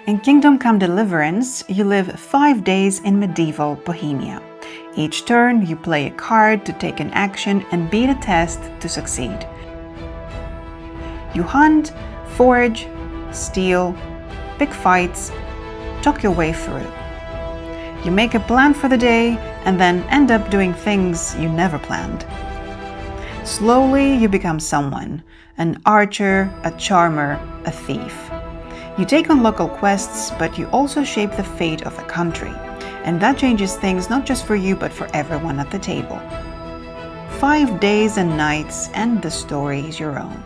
In Kingdom Come Deliverance, you live 5 days in medieval Bohemia. Each turn, you play a card to take an action and beat a test to succeed. You hunt, forage, steal, pick fights, talk your way through. You make a plan for the day and then end up doing things you never planned. Slowly, you become someone, an archer, a charmer, a thief. You take on local quests, but you also shape the fate of the country. And that changes things not just for you, but for everyone at the table. 5 days and nights, and the story is your own.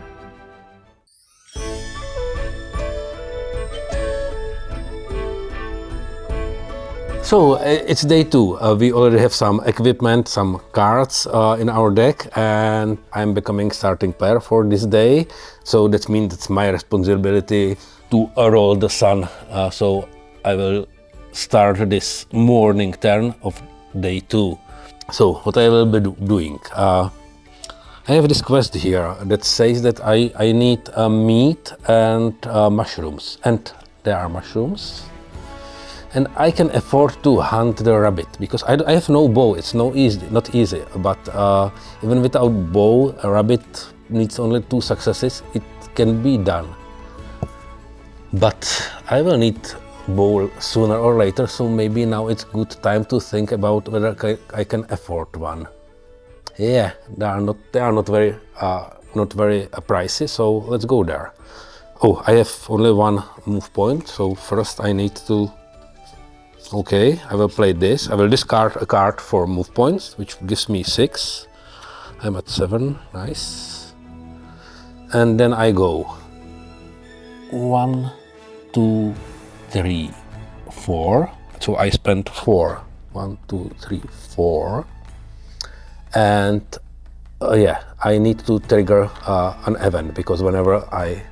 So it's day 2. We already have some equipment, some cards in our deck, and I'm becoming starting player for this day. So that means it's my responsibility to roll the sun. So I will start this morning turn of day 2. So what I will be doing? I have this quest here that says that I need meat and mushrooms, and there are mushrooms. And I can afford to hunt the rabbit because I have no bow. It's not easy. But even without bow, a rabbit needs only 2 successes. It can be done. But I will need bow sooner or later, so maybe now it's good time to think about whether I can afford one. Yeah, they are not very pricey, so let's go there. Oh, I have only 1 move point, so first I need to. Okay, I will play this. I will discard a card for move points, which gives me 6. I'm at 7, nice. And then I go 1, 2, 3, 4. So I spent 4. 1, 2, 3, 4. And yeah, I need to trigger an event because whenever I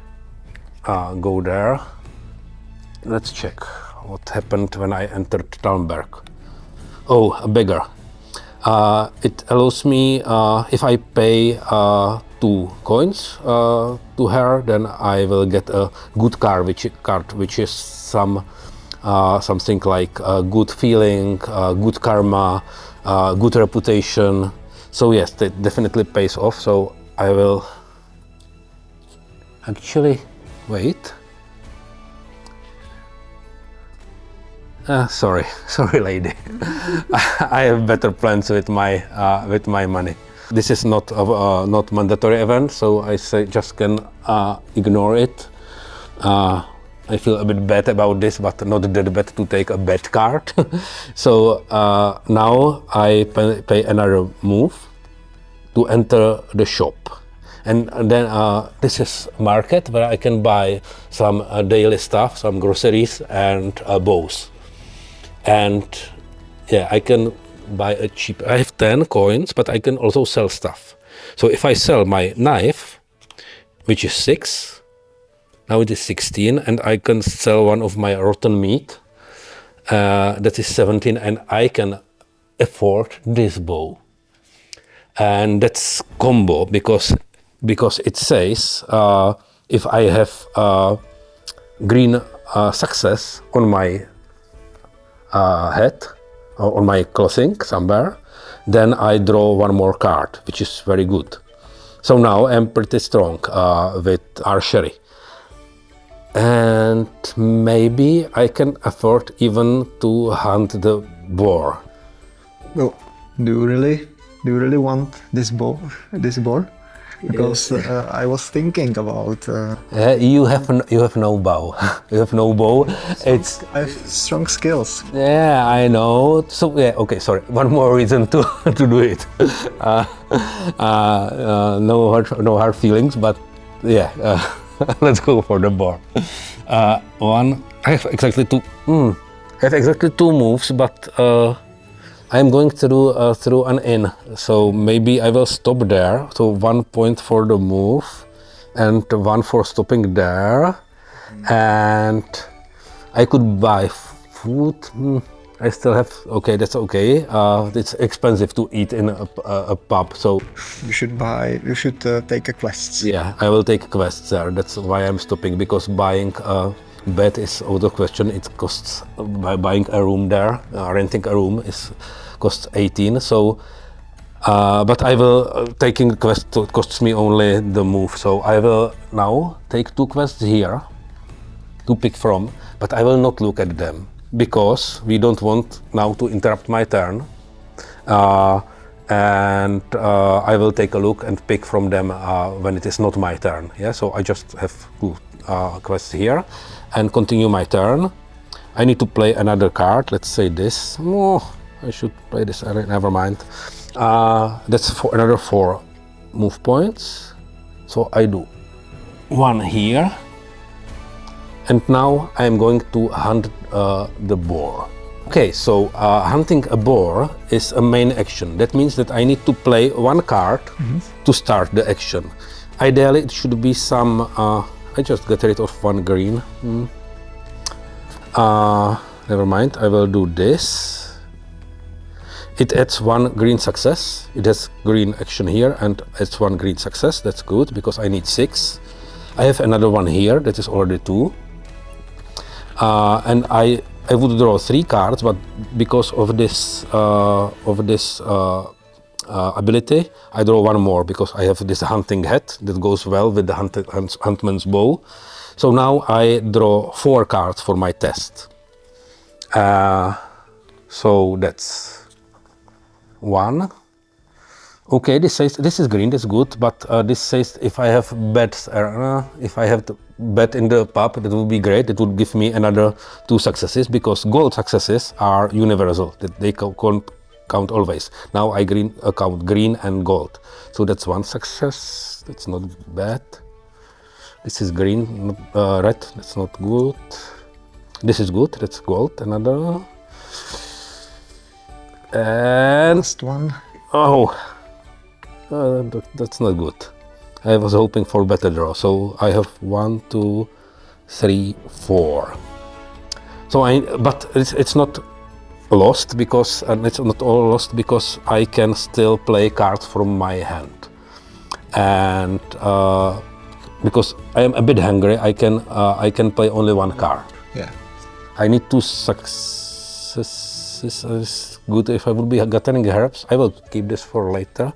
go there, let's check what happened when I entered Talmberg. Oh, a beggar. It allows me, if I pay 2 coins to her, then I will get a good card, which is something like good feeling, good karma, good reputation. So yes, that definitely pays off. So I will actually wait. Sorry, lady. I have better plans with my money. This is not mandatory event, so I just can ignore it. I feel a bit bad about this, but not that bad to take a bad card. So now I pay another move to enter the shop. And then this is market where I can buy some daily stuff, some groceries and bows. And yeah, I can buy a cheap. I have 10 coins, but I can also sell stuff. So if I sell my knife, which is 6, now it is 16, and I can sell one of my rotten meat, that is 17, and I can afford this bow. And that's combo because it says if I have green success on my head or on my clothing somewhere, then I draw 1 more card, which is very good. So now I'm pretty strong with archery, and maybe I can afford even to hunt the boar. Well, do you really want this boar? Because I was thinking about. You have no bow. You have no bow. I have strong skills. Yeah, I know. So yeah, okay. Sorry. 1 more reason to do it. No hard feelings, but yeah. Let's go for the boar. I have exactly 2. I have exactly 2 moves, but I'm going through an inn, so maybe I will stop there. So 1 point for the move, and 1 for stopping there, and I could buy food. I still have. Okay, that's okay. It's expensive to eat in a pub, so you should take a quest. Yeah, I will take quests there. That's why I'm stopping, because buying bet is out of question. It costs, by buying a room there, renting a room costs 18. So, but I will, taking a quest costs me only the move. So I will now take 2 quests here to pick from, but I will not look at them because we don't want now to interrupt my turn. And I will take a look and pick from them when it is not my turn. Yeah, so I just have 2 quests here and continue my turn. I need to play another card. Let's say this. Oh, I should play this. Never mind. That's for another 4 move points. So I do 1 here. And now I am going to hunt the boar. Okay, so hunting a boar is a main action. That means that I need to play 1 card to start the action. Ideally, it should be some... I just got rid of 1 green. Never mind, I will do this. It adds 1 green success. It has green action here and adds 1 green success. That's good because I need 6. I have another one here that is already 2. And I would draw 3 cards, but because of this ability, I draw 1 more because I have this hunting hat that goes well with the huntman's bow. So now I draw 4 cards for my test. So that's 1. Okay, this says this is green. That's good, but this says if I have bets, if I have the bet in the pub, that would be great. It would give me another 2 successes because gold successes are universal. That they count always. Now I count green and gold. So that's 1 success. That's not bad. This is green, red. That's not good. This is good. That's gold. Another. And Last one. oh. That's not good. I was hoping for better draw. So I have 1, 2, 3, 4. So but it's not lost because, and it's not all lost because I can still play cards from my hand. And because I am a bit hungry, I can play only 1 card. Yeah. I need 2 successes. It's good if I would be gathering herbs. I will keep this for later.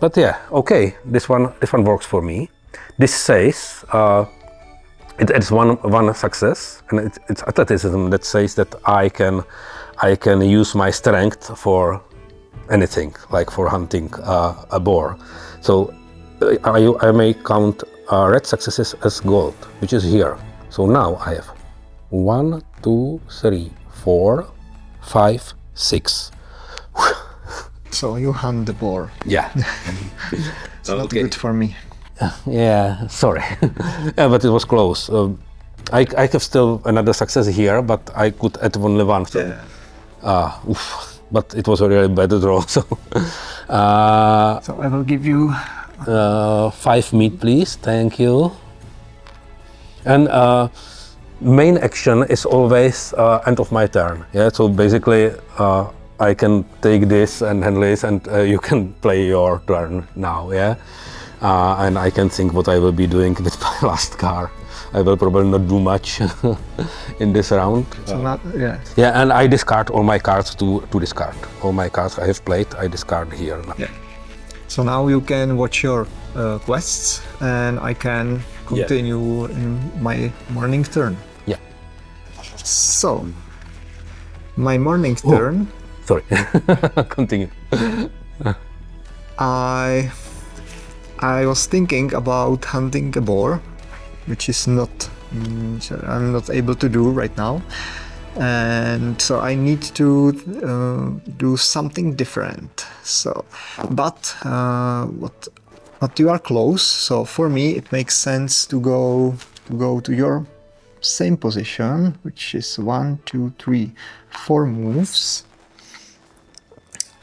But yeah, okay, this one works for me. This says it adds one success, and it's athleticism that says that I can use my strength for anything, like for hunting a boar. So I may count red successes as gold, which is here. So now I have 1, 2, 3, 4, 5, 6. So you hunt the boar. Yeah. It's not good for me. Yeah, sorry. Yeah, but it was close. I have still another success here, but I could add only 1. So, Yeah. but it was a really bad draw. So, So I will give you 5 meat, please. Thank you. And main action is always end of my turn. Yeah. So basically, I can take this and handle this, and you can play your turn now. Yeah. And I can think what I will be doing with my last card. I will probably not do much in this round. so not, yeah. Yeah, and I discard all my cards to discard. All my cards I have played, I discard here now. Yeah. So now you can watch your quests, and I can continue in my morning turn. Yeah. So my morning turn. Sorry. Continue. I was thinking about hunting a boar, which is not I'm not able to do right now, and so I need to do something different. So, but you are close. So for me, it makes sense to go to your same position, which is 1, 2, 3, 4 moves,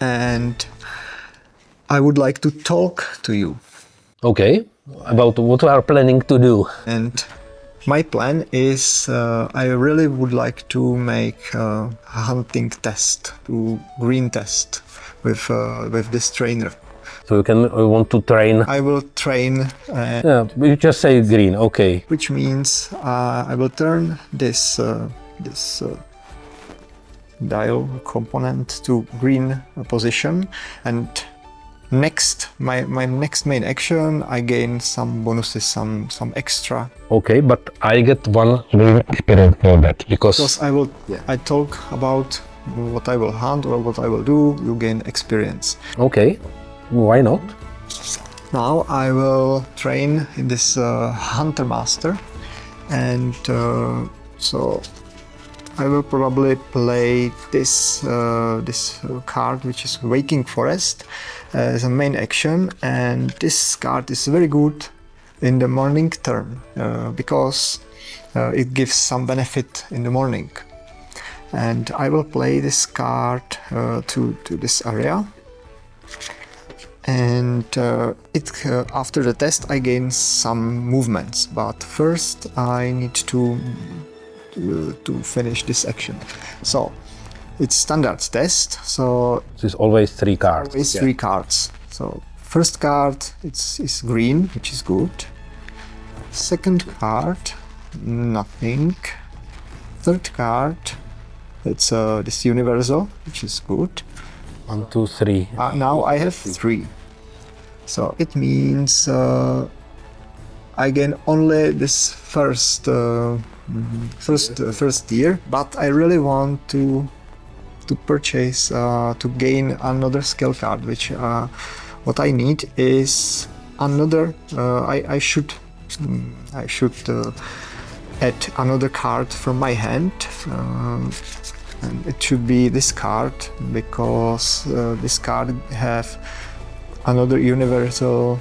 and I would like to talk to you. Okay. About what we are planning to do. And my plan is I really would like to make a hunting test, to green test with this trainer. So you want to train. I will train, Yeah, you just say green, okay. which means I will turn this dial component to green position, and my next main action, I gain some bonuses, some extra. Okay, but I get one green experience for that Because I talk about what I will hunt or what I will do, you gain experience. Okay, why not? Now I will train in this hunter master, and so I will probably play this card, which is Waking Forest, as a main action, and this card is very good in the morning turn because it gives some benefit in the morning. And I will play this card to this area, and after the test I gain some movements, but first I need to finish this action. So it's standard test, so It's always 3 cards. always 3 cards. So first card is green, which is good. Second card, nothing. Third card, it's this universal, which is good. 1, 2, 3. Now I have 3. So it means I gain only this first tier, but I really want to purchase to gain another skill card, which what I need is another. I should add another card from my hand, and it should be this card, because this card have another universal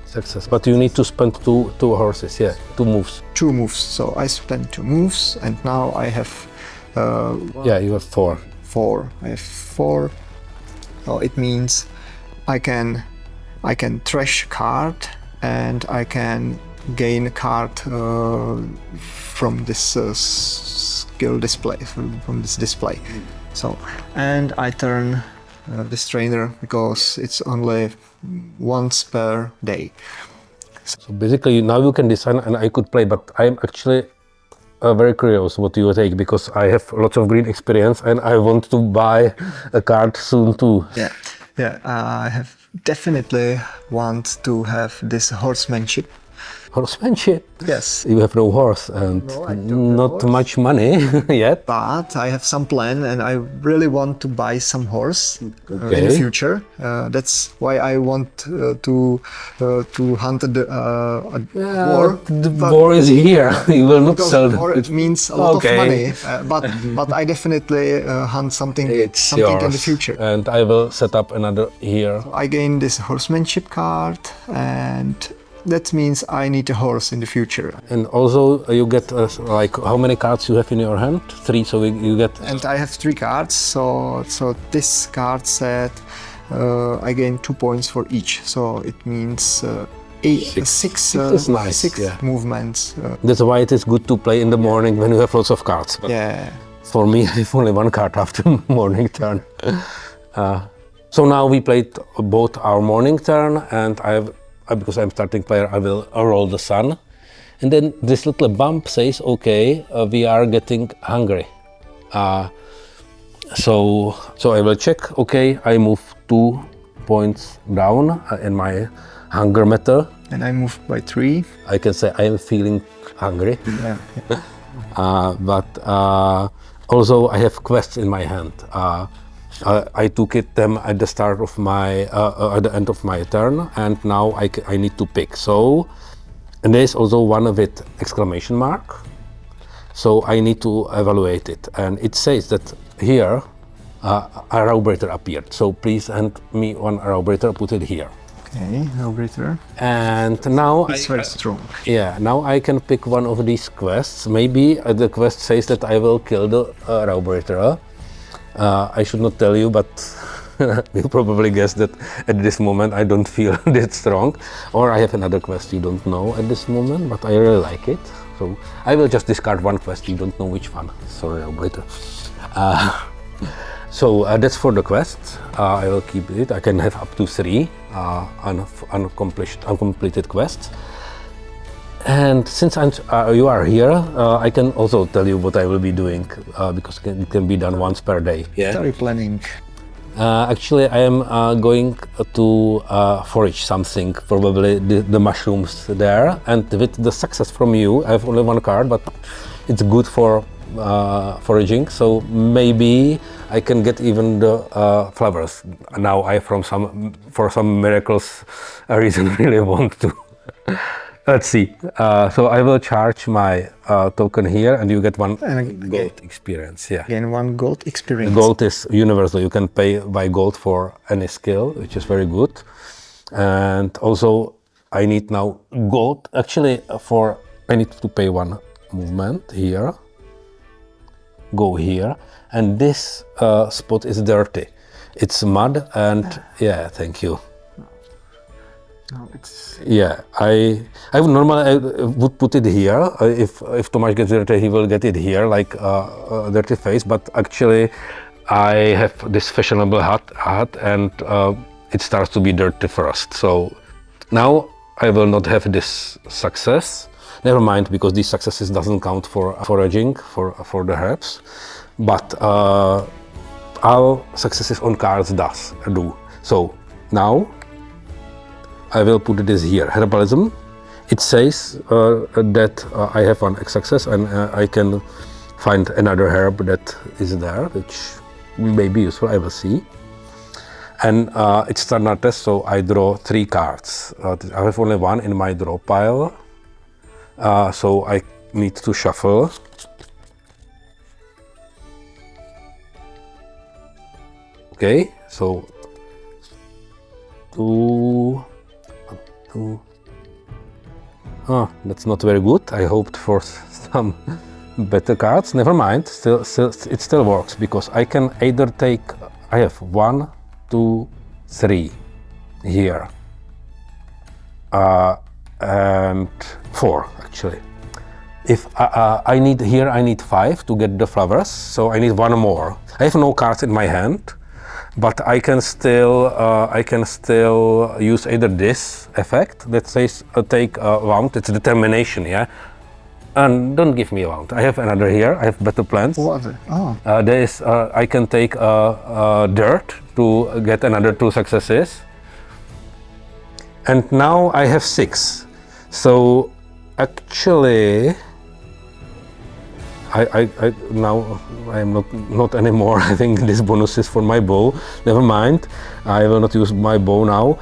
Success. But you need to spend two horses, 2 moves. 2 moves. So I spent 2 moves, and now I have Yeah, you have 4. 4. I have 4. So it means I can trash card, and I can gain a card from this skill display, from this display. So, and I turn this trainer, because it's only once per day. So basically now you can design and I could play, but I'm actually very curious what you take, because I have lots of green experience and I want to buy a card soon too. Yeah, I have definitely want to have this horsemanship. Horsemanship? Yes. You have no horse and No, I don't have not horse. much money yet. But I have some plan, and I really want to buy some horse in the Okay. future. That's why I want to hunt a boar. The boar is here. You will not Because sell boar, it means a lot Okay. of money. But I definitely hunt something in the future. And I will set up another here. I gain this horsemanship card, and that means I need a horse in the future. And also you get like how many cards you have in your hand? 3, so you get. And I have 3 cards, so this card set I gain 2 points for each. So it means 6 is nice, 6 yeah. movements. That's why it is good to play in the morning when you have lots of cards. But Yeah. for me, I have only 1 card after morning turn. So now we played both our morning turn, and because I'm starting player, I will roll the sun. And then this little bump says, okay, we are getting hungry. So I will check, okay, I move 2 points down in my hunger meter. And I move by 3. I can say I am feeling hungry. Yeah. But also I have quests in my hand. I took them at the start of my, at the end of my turn, and now I need to pick. So, and there is also one with exclamation mark. So I need to evaluate it, and it says that here a arrowbrater appeared. So please hand me 1 arrowbrater, put it here. Okay, arrowbrater. And now It's very strong. yeah, now I can pick one of these quests. Maybe the quest says that I will kill the arrowbrater. I should not tell you, but you probably guessed that at this moment I don't feel that strong. Or I have another quest you don't know at this moment, but I really like it. So I will just discard 1 quest, you don't know which one. Sorry, operator. So that's for the quest. I will keep it. I can have up to 3 uncompleted quests. And since you are here, I can also tell you what I will be doing because it can be done once per day. What are you planning? Actually, I am going to forage something, probably the mushrooms there. And with the success from you, I have only 1 card, but it's good for foraging. So maybe I can get even the flowers. Now I, for some miracles reason, really want to. Let's see. So I will charge my token here, and you get 1 gold experience. Yeah. Again, 1 gold experience. Gold is universal. You can pay by gold for any skill, which is very good. And also, I need now gold. Actually, I need to pay 1 movement here. Go here, and this spot is dirty. It's mud, and yeah, thank you. No, it's... Yeah, I would normally would put it here. If Tomáš gets dirty, he will get it here, like a dirty face. But actually, I have this fashionable hat, and it starts to be dirty first. So now I will not have this success. Never mind, because these successes doesn't count for foraging for the herbs. But all successes on cards do. So now I will put this here, herbalism. It says that I have 1 success, and I can find another herb that is there, which may be useful, I will see. And it's standard test, so I draw 3 cards. I have only 1 in my draw pile, so I need to shuffle. Okay, so 2. Oh, that's not very good. I hoped for some better cards. Never mind. It still works because I can either take. I have 1, 2, 3 here, and 4 actually. If I need 5 to get the flowers, so I need 1 more. I have no cards in my hand. But I can still use either this effect that says take a wound. It's determination, yeah. And don't give me a wound. I have another here. I have better plans. What? Oh. There is. I can take dirt to get another 2 successes. And now I have 6. So actually, now I am not anymore. I think this bonus is for my bow. Never mind. I will not use my bow now.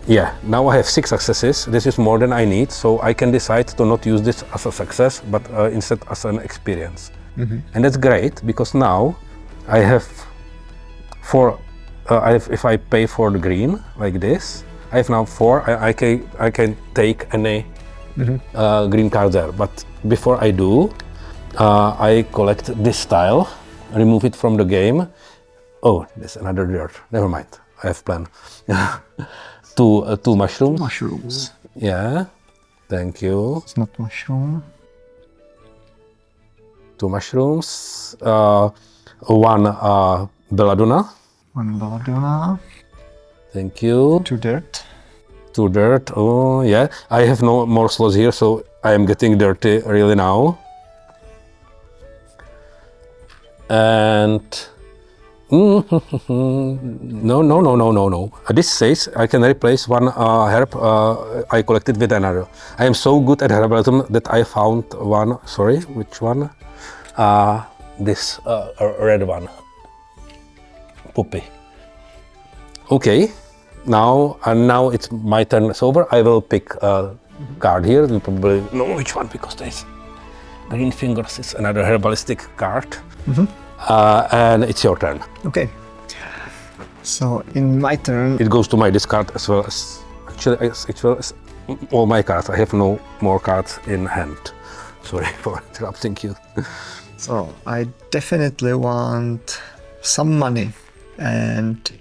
Yeah, now I have 6 successes. This is more than I need, so I can decide to not use this as a success, but instead as an experience. Mm-hmm. And that's great because now I have 4. If I pay for the green like this, I have now 4. I can take any green card there. But before I do, I collect this tile, remove it from the game. Oh, there's another dirt. Never mind. I have plan. 2 mushrooms. Mushrooms. Yeah. Thank you. It's not mushroom. 2 mushrooms. 1 belladonna. 1 belladonna. Thank you. 2 dirt. 2 dirt. Oh, yeah. I have no more slots here, so I am getting dirty really now. And no. This says I can replace 1 herb I collected with another. I am so good at herbalism that I found 1. Sorry, which one? This red one. Poppy. Okay. Now it's my turn. It's over. I will pick a card here. You probably know which one because there's green fingers. It's another herbalistic card. Mm-hmm. And it's your turn. Okay. So in my turn, it goes to my discard as well as all my cards. I have no more cards in hand. Sorry for interrupting you. So I definitely want some money, and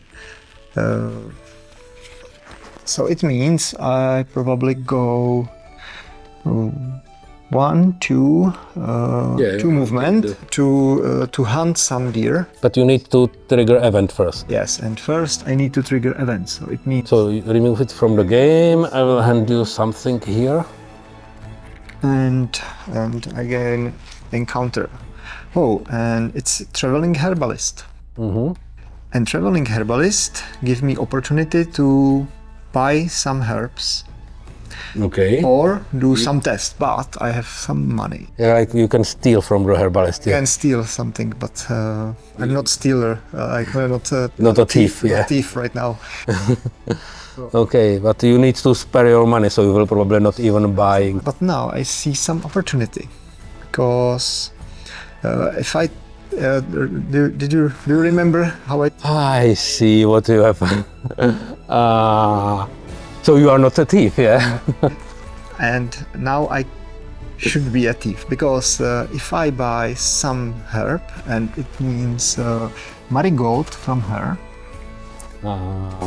so it means I probably go two Yeah, movement to hunt some deer. But you need to trigger event first. Yes, and first I need to trigger event. So it means. So you remove it from the game. I will hand you something here. And again encounter. Oh, and it's traveling herbalist. Mm-hmm. And traveling herbalist give me opportunity to buy some herbs. Okay. Or do some tests, but I have some money. Yeah, like you can steal from the herbalist. I Yeah. can steal something, but I'm not stealer. I'm Not a thief, yeah. Not thief right now. Okay, but you need to spare your money, so you will probably not even buying. But now I see some opportunity, because if I do you remember how I see what you have. So you are not a thief, yeah? and now I should be a thief, because if I buy some herb, and it means marigold from her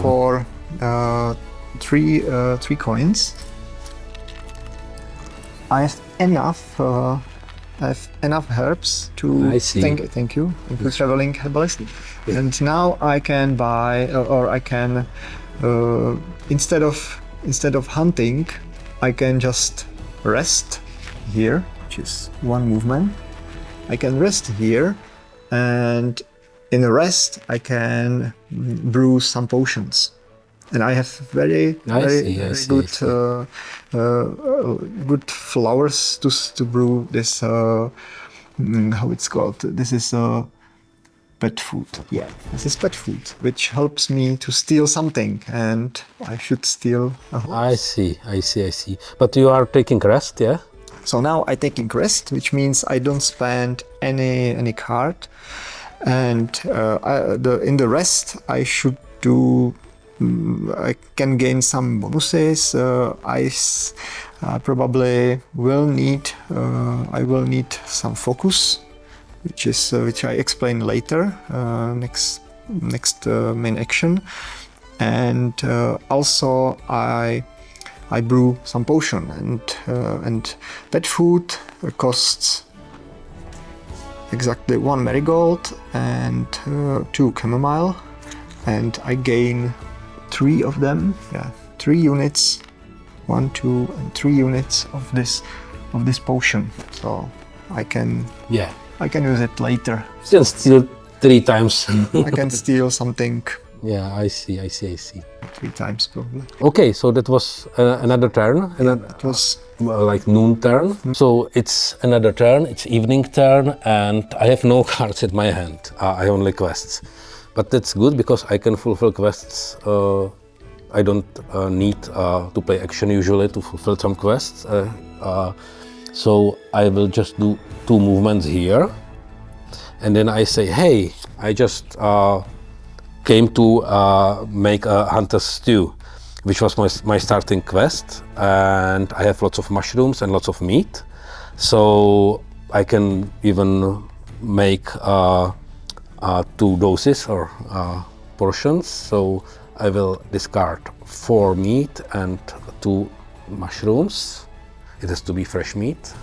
for three coins, I have enough. I have enough herbs to. I see. Thank you. Traveling herbalist, and now I can buy, or I can. Instead of hunting, I can just rest here, which is one movement. I can rest here, and in a rest I can brew some potions. And I have very good good flowers to brew this. How it's called? This is pet food. Yeah, this is pet food, which helps me to steal something, and I should steal a horse. I see. But you are taking rest, yeah? So now I taking rest, which means I don't spend any card, and in the rest I should do. I can gain some bonuses. I probably will need. I will need some focus, which I explain later. Next main action, and also I brew some potion, and pet food costs exactly 1 marigold and 2 chamomile, and I gain 3 of them. Yeah, 3 units, 1, 2, and 3 units of this potion. So I can use it later. You can steal 3 times. I can steal something. Yeah, I see. 3 times probably. Okay, so that was another turn. It was like noon turn. So it's another turn, it's evening turn, and I have no cards in my hand. I only quests. But that's good because I can fulfill quests. I don't need to play action usually to fulfill some quests. So I will just do 2 movements here. And then I say, hey, I just came to make a hunter's stew, which was my starting quest. And I have lots of mushrooms and lots of meat. So I can even make 2 doses or portions. So I will discard 4 meat and 2 mushrooms. It has to be fresh meat.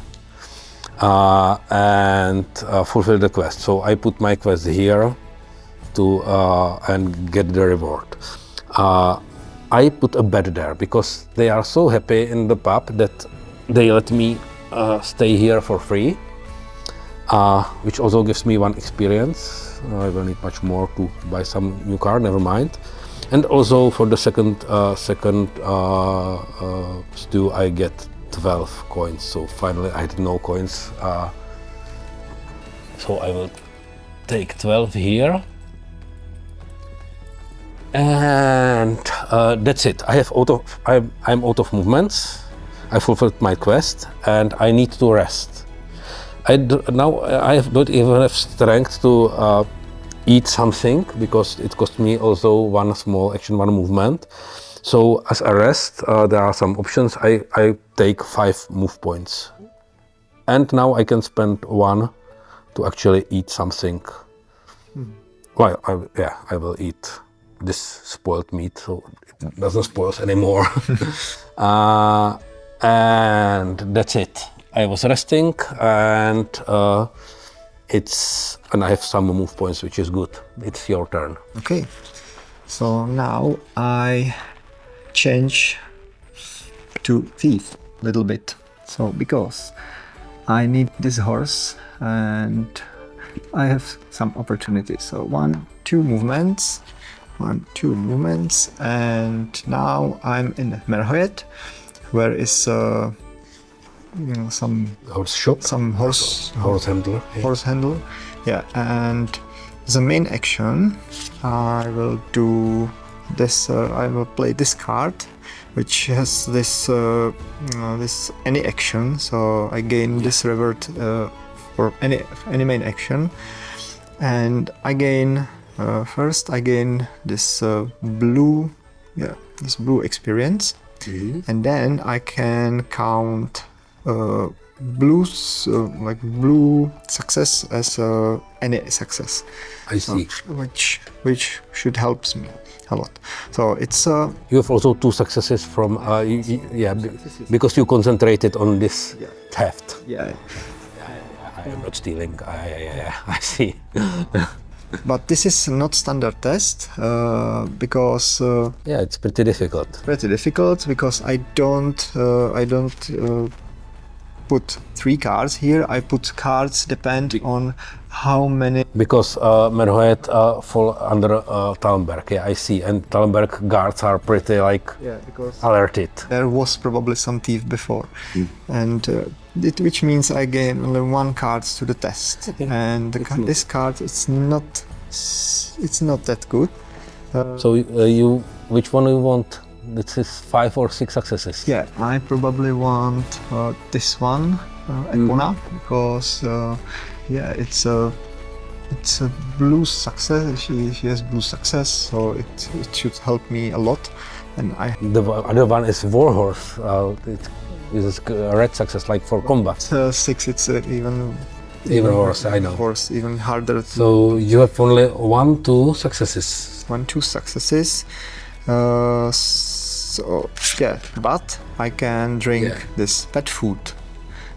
And fulfill the quest. So I put my quest here to and get the reward. I put a bed there because they are so happy in the pub that they let me stay here for free, which also gives me 1 experience. I will need much more to buy some new card, never mind. And also for the second stew I get 12 coins, so finally I had no coins. So I will take 12 here. And that's it. I'm out of movements. I fulfilled my quest and I need to rest. Now I don't even have strength to eat something because it cost me also 1 small action, 1 movement. So as a rest, there are some options. I take 5 move points. And now I can spend 1 to actually eat something. Well, I will eat this spoiled meat, so it doesn't spoil anymore. And that's it. I was resting, and I have some move points, which is good. It's your turn. Okay, so now I change to thief a little bit. So because I need this horse and I have some opportunities. So 1, 2 movements, and now I'm in Merhoet, where is some Horse shop. some horse handler. Yeah. horse handle. Yeah, and the main action, I will do this. I will play this card, which has this this any action. So I gain this reward for any main action, and I gain first I gain this blue, this blue experience, and then I can count blues like blue success as any success. I see. Which should help me a lot. So it's You have also 2 successes from because you concentrated on this theft. yeah. I am not stealing. I see. But this is not standard test because It's pretty difficult. because I don't put 3 cards here. I put cards depend on how many. Because Merhoet fall under Talmberg. Yeah, I see. And Talmberg guards are pretty Because alerted. there was probably some thief before, and which means I gain only 1 card to the test, and this card it's not that good. So which one you want? This is 5 or 6 successes. Yeah, I probably want this one, Epona, because it's a blue success. She has blue success, so it should help me a lot. And The other one is Warhorse. It is a red success, like for combat. 6, it's even worse. I know. Worse, even harder. So you have only 1, 2 successes. 1, 2 successes. So yeah, but I can drink this pet food.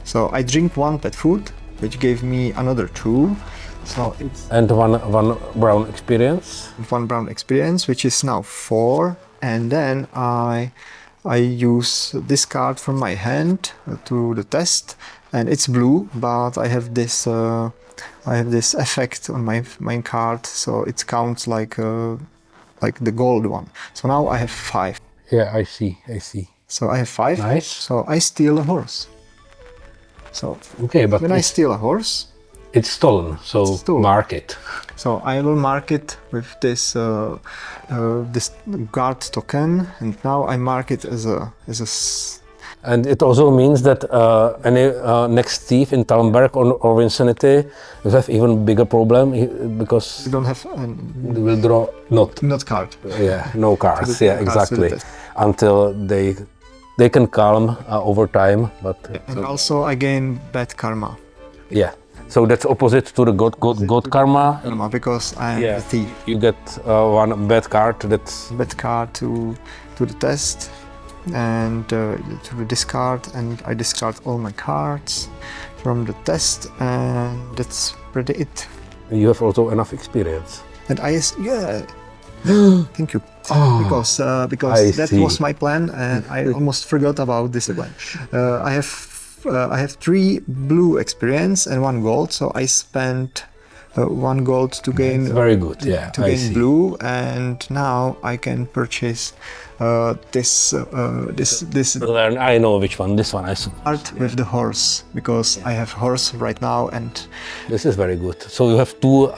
So I drink 1 pet food, which gave me another 2. So it's And one brown experience. 1 brown experience, which is now 4. And then I use this card from my hand to the test, and it's blue, but I have this effect on my main card, so it counts like the gold one. So now I have 5. Yeah, I see. So I have 5. Nice. So I steal a horse. So Okay, but when I steal a horse, it's stolen, so It's stolen. mark it. so I will mark it with this this guard token, and now I mark it as a And it also means that any next thief in Talmberg or Vicinity will have even bigger problem because you don't have they will draw not card. no cards. The Yeah, cards exactly. will test. Until they can calm over time, but And also I gain bad karma. yeah. So that's opposite to the god karma. Because I am a thief. You get 1 bad card. That's Bad card to the test, and to the discard, and I discard all my cards from the test, and that's pretty it. you have also enough experience. And thank you. Because I that see. was my plan, and I almost forgot about this plan. I have 3 blue experience and 1 gold, so I spent 1 gold to gain. It's very good. Yeah, to I gain see. blue, and now I can purchase this Learn. I know which one. This one. I see. card with the horse, because I have horse right now, and This is very good. So you have 2.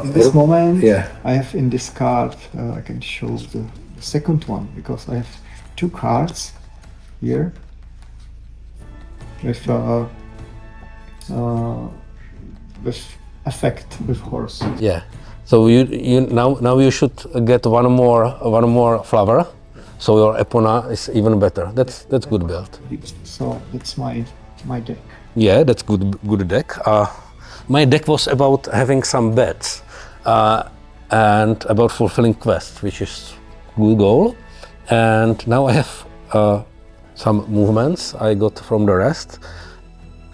in this moment, Yeah. I have in this card, I can show the second one, because I have 2 cards here with effect with horse. Yeah. So you now you should get one more flower. So your Epona is even better. That's good build. So that's my deck. Yeah, that's good deck. My deck was about having some bets and about fulfilling quests, which is good goal. And now I have some movements I got from the rest.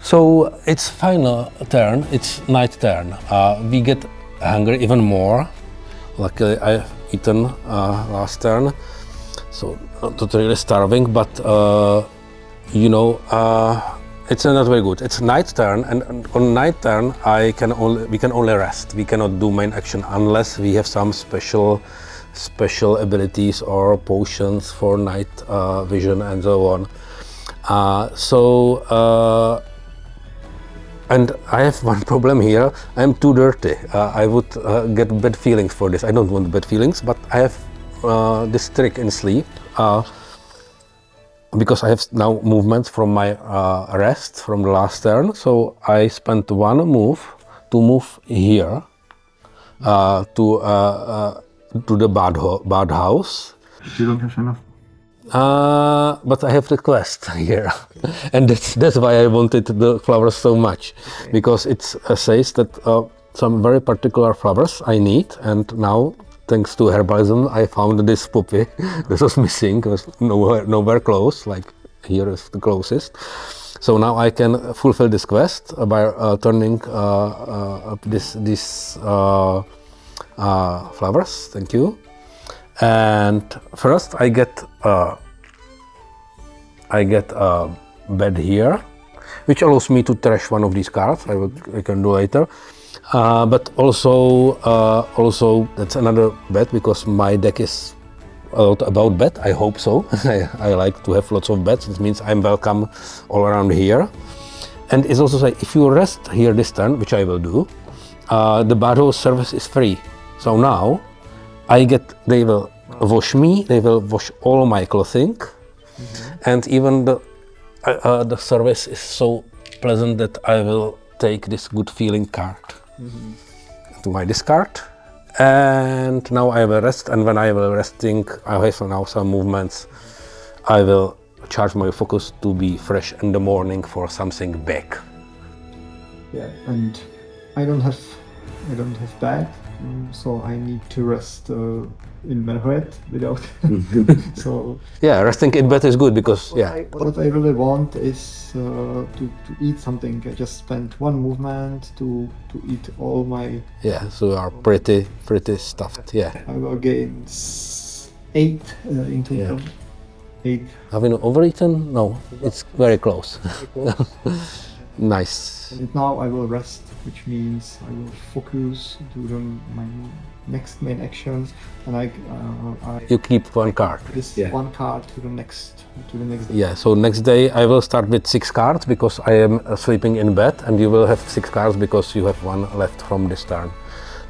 So it's final turn, it's night turn. We get hungry even more. Luckily I've eaten last turn, so not really starving, but it's not very good. It's night turn, and on night turn we can only rest. We cannot do main action unless we have some special abilities or potions for night vision and so on. And I have one problem here. I'm too dirty. I would get bad feelings for this. I don't want bad feelings, but I have this trick in sleep. Because I have now movements from my rest from the last turn, so I spent one move to move here to the bad house. You don't have enough. But I have the quest here, and that's why I wanted the flowers so much, because it says that some very particular flowers I need, and now, thanks to herbalism, I found this poppy that was missing. It was nowhere close, like here is the closest. So now I can fulfill this quest by turning up these flowers. Thank you. And first I get a bed here, which allows me to trash one of these cards. I can do later. But also that's another bet, because my deck is a lot about bet. I hope so. I like to have lots of bets. It means I'm welcome all around here. And it's also say if you rest here this turn, which I will do, the battle service is free. So now they will wash me. They will wash all my clothing, and even the service is so pleasant that I will take this good feeling card to my discard. And now I will rest, and when I will resting, I have now some movements. I will charge my focus to be fresh in the morning for something big. Yeah, and I don't have bed, so I need to rest in my head without. So yeah, resting in bed is good, because what I really want is to eat something. I just spent one movement to eat all my. Yeah, so you are pretty stuffed. Yeah. I will gain 8 into. Yeah. 8. Have you overeaten? No, it's very close. Nice. And now I will rest, which means I will focus to my next main actions, and I You keep one card. This one card to the next day. Yeah. So next day I will start with 6 cards because I am sleeping in bed, and you will have 6 cards because you have 1 left from this turn.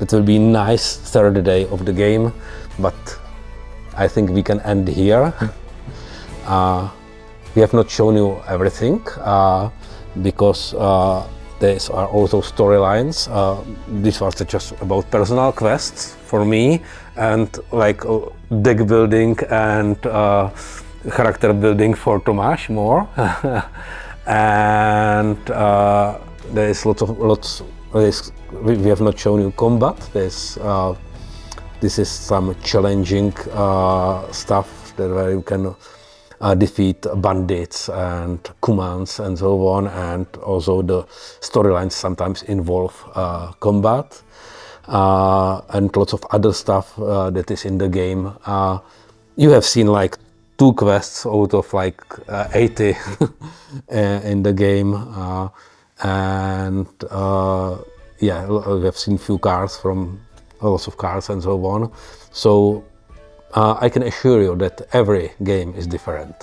That will be nice third day of the game, but I think we can end here. We have not shown you everything because there are also storylines. This was just about personal quests for me, and like deck building and character building for Tomáš more. And there is lots. We have not shown you combat. This is some challenging stuff where you can defeat bandits and commands and so on, and also the storylines sometimes involve combat and lots of other stuff that is in the game. You have seen like 2 quests out of like 80 in the game, and yeah, we have seen few cards from lots of cards and so on. So I can assure you that every game is different.